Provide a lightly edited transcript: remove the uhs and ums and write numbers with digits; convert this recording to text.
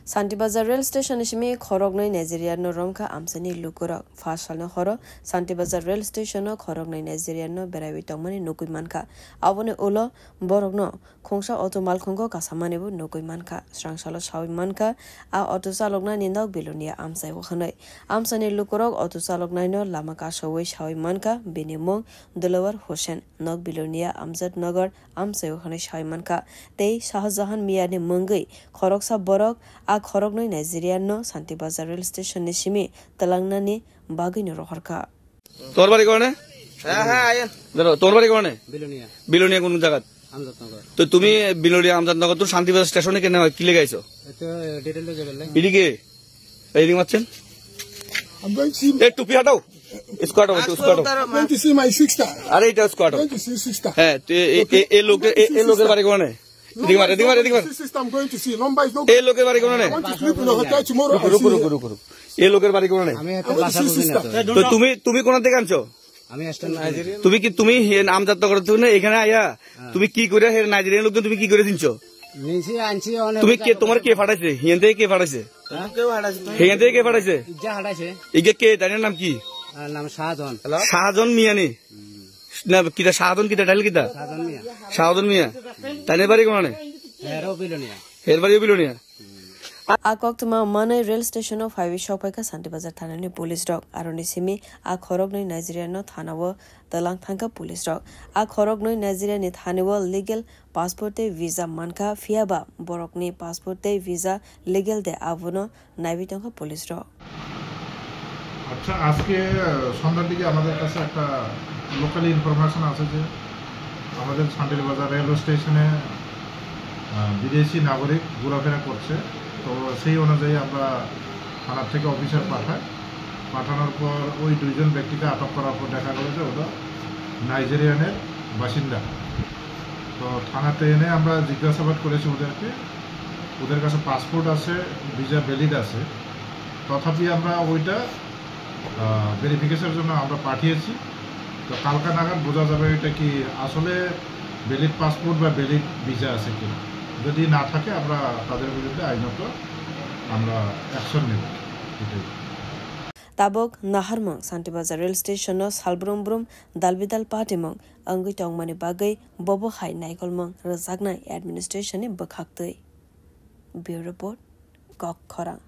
Santibazar rail station ishimi khorognoi Nigeria no romka amsani lukurok fasalno khoro Santibazar rail station no khorognoi Nigeria no berawi tongmani nokui manka abone ulo borokno khongsa auto malkhongo kasamani bu nokui manka srangsalo sawi manka a auto salokna nindok bilonia amsai wakhanoi amsani lukurok auto saloknai no lama kasawai sawi manka binimong Dilawar Hussain nok bilonia Amjad Nagar amsai wakhanoi sawi manka tei Shahjahan miyani mungui khoroksa borok khorognoi Nigeria no Santibazar rail station ni simi talangnani bagini roharka তোর বাড়ি কোনে হ্যাঁ আয়েন ধরো তোর বাড়ি কোনে বিলোনিয়া বিলোনিয়া কোন জায়গা আমজাদনগর তো তুমি বিলোনিয়া আমজাদনগর তো শান্তিবাজার স্টেশনে কেন কি লাগাইছো এটা ডিটেইলে যাবেলে এদিকে এইদিকে মারছেন I'm going to see. এই টুপি হটাও স্কোয়াড হটাও squad I'm going to see my sister. আরে এটা squad I'm going to see sister. হ্যাঁ এই লোকের বাড়ি কোনে এদিকে মার এদিকে মার Sister, I'm going to see. Number is not. এই লোকের বাড়ি কোনে I want to sleep in a hotel tomorrow. I রুকো see রুকো her. রুকো এই লোকের বাড়ি কোনে আমি একটা ভাষা বুঝি না তো তো তুমি কোন থেকে আনছো আমি আসতাম নাইজেরিয়ান তুমি আমজাদনগর থেকে এখানে আয়া তুমি কি করে নাইজেরিয়ান লোকজন তুমি কি করে দিনছো নিচে আনছি অনেক তুমি কে তোমার কে ফাটাইছে হিয়ান থেকে কে ফাটাইছে কেউ হাঁটাছে তো হিয়ান থেকে কে ফাটাইছে ইজ্জা হাঁটাছে ইগে কে তার নাম কি আর নাম শাহজাহান শাহজাহান মিয়ানি না কিটা শাহজাহান কিটা ডাইল কিটা শাহজাহান মিয়া শাহজাহান মিয়া তাইনের বাড়ি কোনে এরও বিলোনিয়া এর বাড়ি Belonia Koktuma Manai rail station of Highway Shopaka Santibazar Thanani police dog Aroni Simi Khorognoi Nigeria no Thanawa Talang Thanka police dog Khorognoi Nigeria ni Thaniwa legal passport visa manka fiaba Borokni passport visa legal de avono Naivitonka police dog আচ্ছা আজকে সন্ধ্যার দিকে আমাদের কাছে একটা local information আছে যে আমাদের সান্তিবাজার রেলওয়ে স্টেশনে বিদেশি নাগরিক ঘোরাফেরা করছে তো সেই অনুযায়ী আমরা থানা থেকে অফিসার পাঠানোর পর ওই দুইজন ব্যক্তিকে আটক করার পর দেখা গেল যে ওরা নাইজেরিয়ানের বাসিন্দা তো থানাতে এনে আমরা জিজ্ঞাসাবাদ করেছি ওদের কাছে পাসপোর্ট আছে ভিসা ভ্যালিড আছে তথাপি আমরা ওইটা ভেরিফিকেশনের জন্য আমরা পাঠিয়েছি তো কালকা নাগাদ বোঝা যাবে এটা কি আসলে ভ্যালিড পাসপোর্ট বা ভ্যালিড ভিসা আছে কিনা যদি না থাকে আমরা তাদের বিরুদ্ধে আইনত আমরা অ্যাকশন নেব এটাই Tabok Naharmang Santibazar rail station no Salbrumbrum Dalbidal Patimong Angui Tongmani Bagai Bobo Hai Naikolmang Razagnai administration in Bakhaktui Bureau Report Kok Khorang